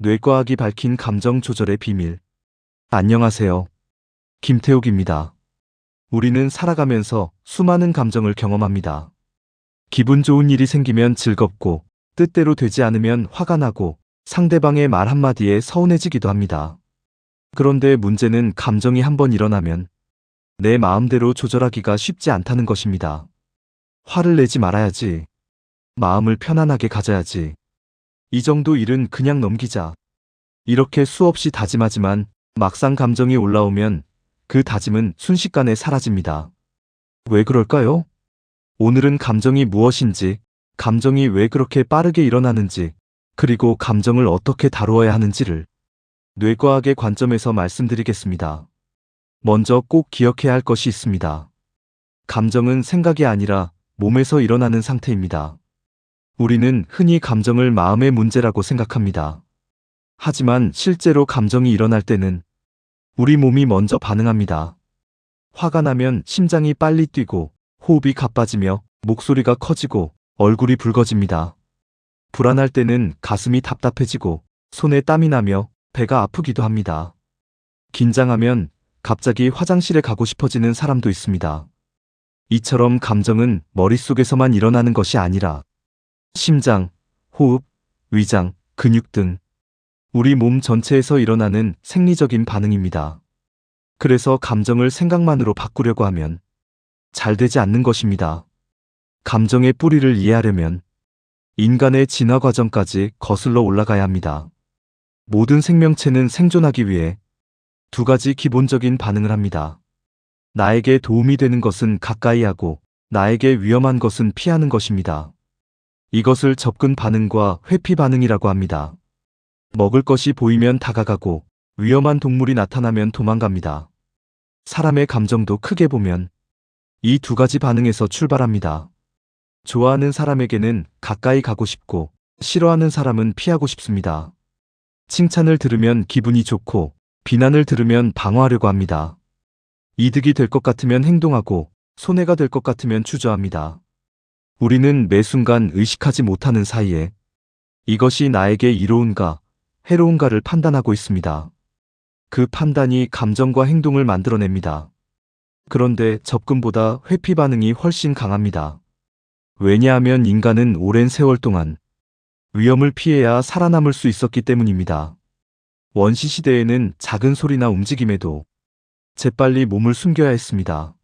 뇌과학이 밝힌 감정 조절의 비밀. 안녕하세요. 김태욱입니다. 우리는 살아가면서 수많은 감정을 경험합니다. 기분 좋은 일이 생기면 즐겁고, 뜻대로 되지 않으면 화가 나고, 상대방의 말 한마디에 서운해지기도 합니다. 그런데 문제는 감정이 한번 일어나면 내 마음대로 조절하기가 쉽지 않다는 것입니다. 화를 내지 말아야지. 마음을 편안하게 가져야지. 이 정도 일은 그냥 넘기자. 이렇게 수없이 다짐하지만 막상 감정이 올라오면 그 다짐은 순식간에 사라집니다. 왜 그럴까요? 오늘은 감정이 무엇인지, 감정이 왜 그렇게 빠르게 일어나는지, 그리고 감정을 어떻게 다루어야 하는지를 뇌과학의 관점에서 말씀드리겠습니다. 먼저 꼭 기억해야 할 것이 있습니다. 감정은 생각이 아니라 몸에서 일어나는 상태입니다. 우리는 흔히 감정을 마음의 문제라고 생각합니다. 하지만 실제로 감정이 일어날 때는 우리 몸이 먼저 반응합니다. 화가 나면 심장이 빨리 뛰고 호흡이 가빠지며 목소리가 커지고 얼굴이 붉어집니다. 불안할 때는 가슴이 답답해지고 손에 땀이 나며 배가 아프기도 합니다. 긴장하면 갑자기 화장실에 가고 싶어지는 사람도 있습니다. 이처럼 감정은 머릿속에서만 일어나는 것이 아니라 심장, 호흡, 위장, 근육 등 우리 몸 전체에서 일어나는 생리적인 반응입니다. 그래서 감정을 생각만으로 바꾸려고 하면 잘 되지 않는 것입니다. 감정의 뿌리를 이해하려면 인간의 진화 과정까지 거슬러 올라가야 합니다. 모든 생명체는 생존하기 위해 두 가지 기본적인 반응을 합니다. 나에게 도움이 되는 것은 가까이 하고 나에게 위험한 것은 피하는 것입니다. 이것을 접근 반응과 회피 반응이라고 합니다. 먹을 것이 보이면 다가가고 위험한 동물이 나타나면 도망갑니다. 사람의 감정도 크게 보면 이 두 가지 반응에서 출발합니다. 좋아하는 사람에게는 가까이 가고 싶고 싫어하는 사람은 피하고 싶습니다. 칭찬을 들으면 기분이 좋고 비난을 들으면 방어하려고 합니다. 이득이 될 것 같으면 행동하고 손해가 될 것 같으면 주저합니다. 우리는 매 순간 의식하지 못하는 사이에 이것이 나에게 이로운가, 해로운가를 판단하고 있습니다. 그 판단이 감정과 행동을 만들어냅니다. 그런데 접근보다 회피 반응이 훨씬 강합니다. 왜냐하면 인간은 오랜 세월 동안 위험을 피해야 살아남을 수 있었기 때문입니다. 원시시대에는 작은 소리나 움직임에도 재빨리 몸을 숨겨야 했습니다.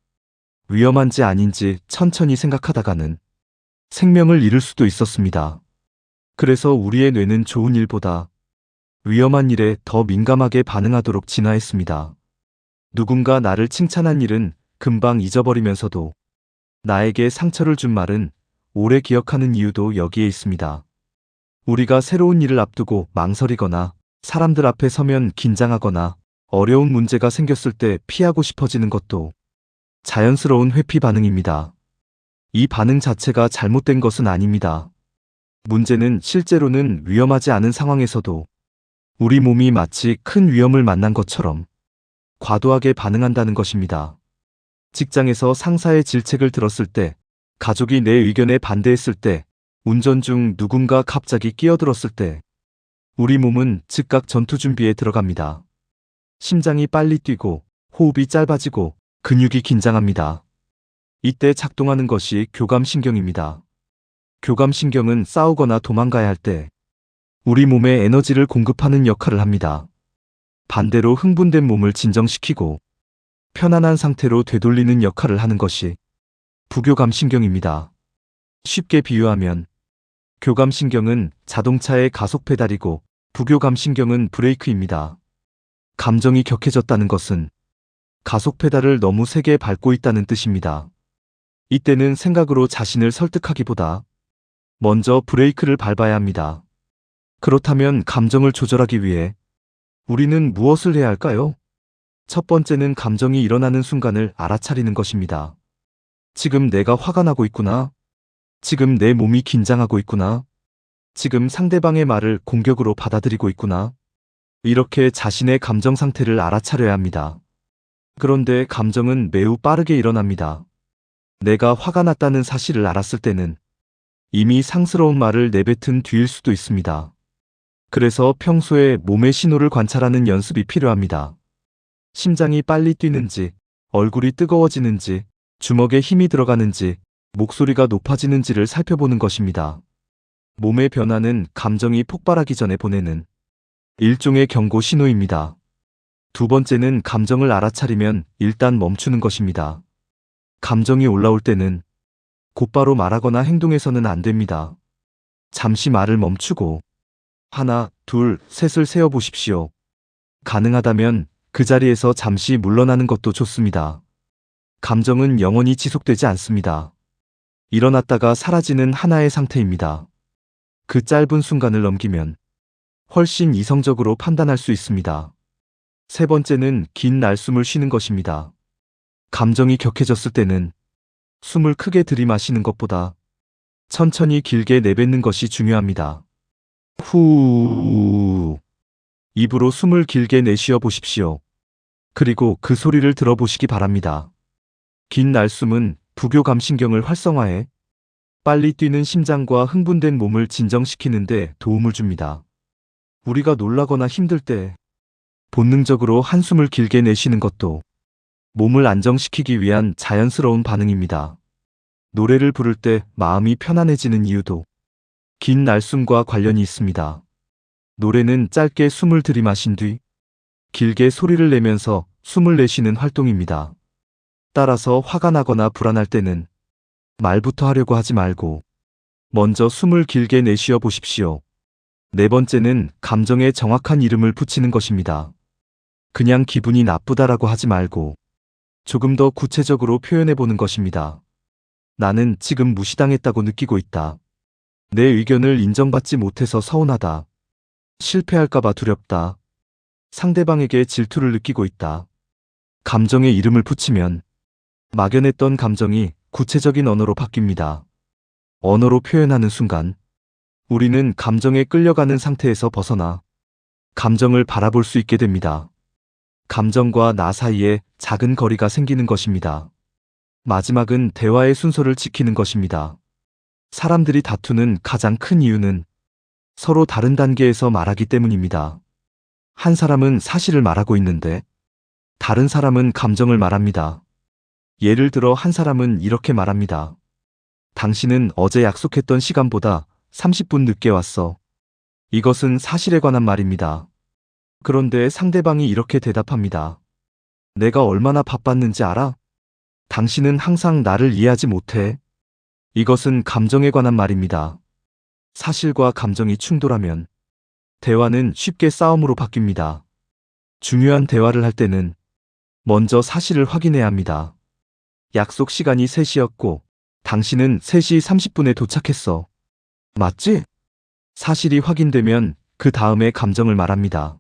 위험한지 아닌지 천천히 생각하다가는 생명을 잃을 수도 있었습니다. 그래서 우리의 뇌는 좋은 일보다 위험한 일에 더 민감하게 반응하도록 진화했습니다. 누군가 나를 칭찬한 일은 금방 잊어버리면서도 나에게 상처를 준 말은 오래 기억하는 이유도 여기에 있습니다. 우리가 새로운 일을 앞두고 망설이거나 사람들 앞에 서면 긴장하거나 어려운 문제가 생겼을 때 피하고 싶어지는 것도 자연스러운 회피 반응입니다. 이 반응 자체가 잘못된 것은 아닙니다. 문제는 실제로는 위험하지 않은 상황에서도 우리 몸이 마치 큰 위험을 만난 것처럼 과도하게 반응한다는 것입니다. 직장에서 상사의 질책을 들었을 때, 가족이 내 의견에 반대했을 때, 운전 중 누군가 갑자기 끼어들었을 때, 우리 몸은 즉각 전투 준비에 들어갑니다. 심장이 빨리 뛰고, 호흡이 짧아지고, 근육이 긴장합니다. 이때 작동하는 것이 교감신경입니다. 교감신경은 싸우거나 도망가야 할 때, 우리 몸에 에너지를 공급하는 역할을 합니다. 반대로 흥분된 몸을 진정시키고, 편안한 상태로 되돌리는 역할을 하는 것이 부교감신경입니다. 쉽게 비유하면, 교감신경은 자동차의 가속 페달이고, 부교감신경은 브레이크입니다. 감정이 격해졌다는 것은 가속 페달을 너무 세게 밟고 있다는 뜻입니다. 이때는 생각으로 자신을 설득하기보다 먼저 브레이크를 밟아야 합니다. 그렇다면 감정을 조절하기 위해 우리는 무엇을 해야 할까요? 첫 번째는 감정이 일어나는 순간을 알아차리는 것입니다. 지금 내가 화가 나고 있구나. 지금 내 몸이 긴장하고 있구나. 지금 상대방의 말을 공격으로 받아들이고 있구나. 이렇게 자신의 감정 상태를 알아차려야 합니다. 그런데 감정은 매우 빠르게 일어납니다. 내가 화가 났다는 사실을 알았을 때는 이미 상스러운 말을 내뱉은 뒤일 수도 있습니다. 그래서 평소에 몸의 신호를 관찰하는 연습이 필요합니다. 심장이 빨리 뛰는지, 얼굴이 뜨거워지는지, 주먹에 힘이 들어가는지, 목소리가 높아지는지를 살펴보는 것입니다. 몸의 변화는 감정이 폭발하기 전에 보내는 일종의 경고 신호입니다. 두 번째는 감정을 알아차리면 일단 멈추는 것입니다. 감정이 올라올 때는 곧바로 말하거나 행동해서는 안 됩니다. 잠시 말을 멈추고 하나, 둘, 셋을 세어보십시오. 가능하다면 그 자리에서 잠시 물러나는 것도 좋습니다. 감정은 영원히 지속되지 않습니다. 일어났다가 사라지는 하나의 상태입니다. 그 짧은 순간을 넘기면 훨씬 이성적으로 판단할 수 있습니다. 세 번째는 긴 날숨을 쉬는 것입니다. 감정이 격해졌을 때는 숨을 크게 들이마시는 것보다 천천히 길게 내뱉는 것이 중요합니다. 후. 입으로 숨을 길게 내쉬어 보십시오. 그리고 그 소리를 들어보시기 바랍니다. 긴 날숨은 부교감신경을 활성화해 빨리 뛰는 심장과 흥분된 몸을 진정시키는 데 도움을 줍니다. 우리가 놀라거나 힘들 때 본능적으로 한숨을 길게 내쉬는 것도 몸을 안정시키기 위한 자연스러운 반응입니다. 노래를 부를 때 마음이 편안해지는 이유도 긴 날숨과 관련이 있습니다. 노래는 짧게 숨을 들이마신 뒤 길게 소리를 내면서 숨을 내쉬는 활동입니다. 따라서 화가 나거나 불안할 때는 말부터 하려고 하지 말고 먼저 숨을 길게 내쉬어 보십시오. 네 번째는 감정에 정확한 이름을 붙이는 것입니다. 그냥 기분이 나쁘다라고 하지 말고 조금 더 구체적으로 표현해 보는 것입니다. 나는 지금 무시당했다고 느끼고 있다. 내 의견을 인정받지 못해서 서운하다. 실패할까봐 두렵다. 상대방에게 질투를 느끼고 있다. 감정에 이름을 붙이면 막연했던 감정이 구체적인 언어로 바뀝니다. 언어로 표현하는 순간 우리는 감정에 끌려가는 상태에서 벗어나 감정을 바라볼 수 있게 됩니다. 감정과 나 사이에 작은 거리가 생기는 것입니다. 마지막은 대화의 순서를 지키는 것입니다. 사람들이 다투는 가장 큰 이유는 서로 다른 단계에서 말하기 때문입니다. 한 사람은 사실을 말하고 있는데 다른 사람은 감정을 말합니다. 예를 들어 한 사람은 이렇게 말합니다. 당신은 어제 약속했던 시간보다 30분 늦게 왔어. 이것은 사실에 관한 말입니다. 그런데 상대방이 이렇게 대답합니다. 내가 얼마나 바빴는지 알아? 당신은 항상 나를 이해하지 못해. 이것은 감정에 관한 말입니다. 사실과 감정이 충돌하면 대화는 쉽게 싸움으로 바뀝니다. 중요한 대화를 할 때는 먼저 사실을 확인해야 합니다. 약속 시간이 3시였고 당신은 3시 30분에 도착했어. 맞지? 사실이 확인되면 그 다음에 감정을 말합니다.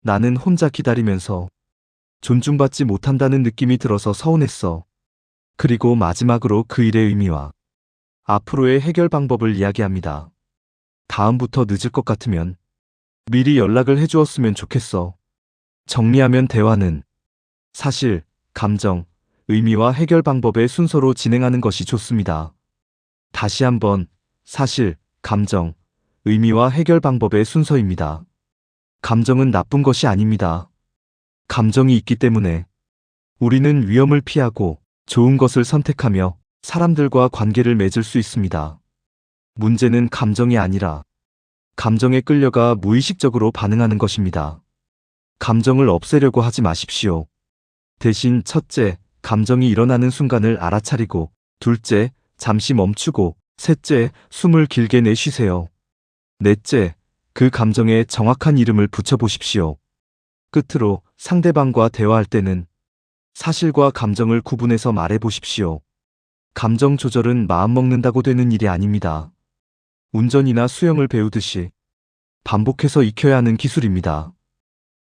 나는 혼자 기다리면서 존중받지 못한다는 느낌이 들어서 서운했어. 그리고 마지막으로 그 일의 의미와 앞으로의 해결 방법을 이야기합니다. 다음부터 늦을 것 같으면 미리 연락을 해주었으면 좋겠어. 정리하면 대화는 사실, 감정, 의미와 해결 방법의 순서로 진행하는 것이 좋습니다. 다시 한번 사실, 감정, 의미와 해결 방법의 순서입니다. 감정은 나쁜 것이 아닙니다. 감정이 있기 때문에 우리는 위험을 피하고 좋은 것을 선택하며 사람들과 관계를 맺을 수 있습니다. 문제는 감정이 아니라 감정에 끌려가 무의식적으로 반응하는 것입니다. 감정을 없애려고 하지 마십시오. 대신 첫째, 감정이 일어나는 순간을 알아차리고 둘째, 잠시 멈추고 셋째, 숨을 길게 내쉬세요. 넷째, 그 감정에 정확한 이름을 붙여보십시오. 끝으로 상대방과 대화할 때는 사실과 감정을 구분해서 말해보십시오. 감정 조절은 마음 먹는다고 되는 일이 아닙니다. 운전이나 수영을 배우듯이 반복해서 익혀야 하는 기술입니다.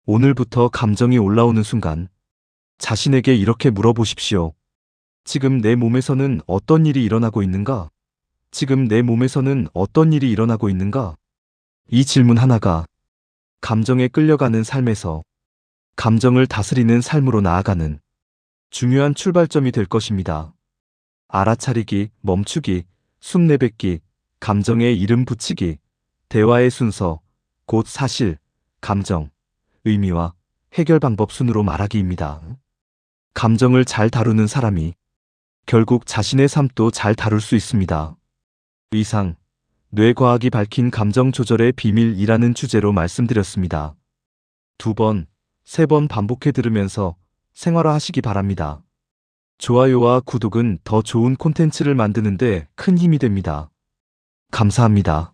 오늘부터 감정이 올라오는 순간 자신에게 이렇게 물어보십시오. 지금 내 몸에서는 어떤 일이 일어나고 있는가? 지금 내 몸에서는 어떤 일이 일어나고 있는가? 이 질문 하나가 감정에 끌려가는 삶에서 감정을 다스리는 삶으로 나아가는 중요한 출발점이 될 것입니다. 알아차리기, 멈추기, 숨 내뱉기, 감정에 이름 붙이기, 대화의 순서, 곧 사실, 감정, 의미와 해결 방법 순으로 말하기입니다. 감정을 잘 다루는 사람이 결국 자신의 삶도 잘 다룰 수 있습니다. 이상, 뇌과학이 밝힌 감정 조절의 비밀이라는 주제로 말씀드렸습니다. 2번, 3번 반복해 들으면서 생활화하시기 바랍니다. 좋아요와 구독은 더 좋은 콘텐츠를 만드는데 큰 힘이 됩니다. 감사합니다.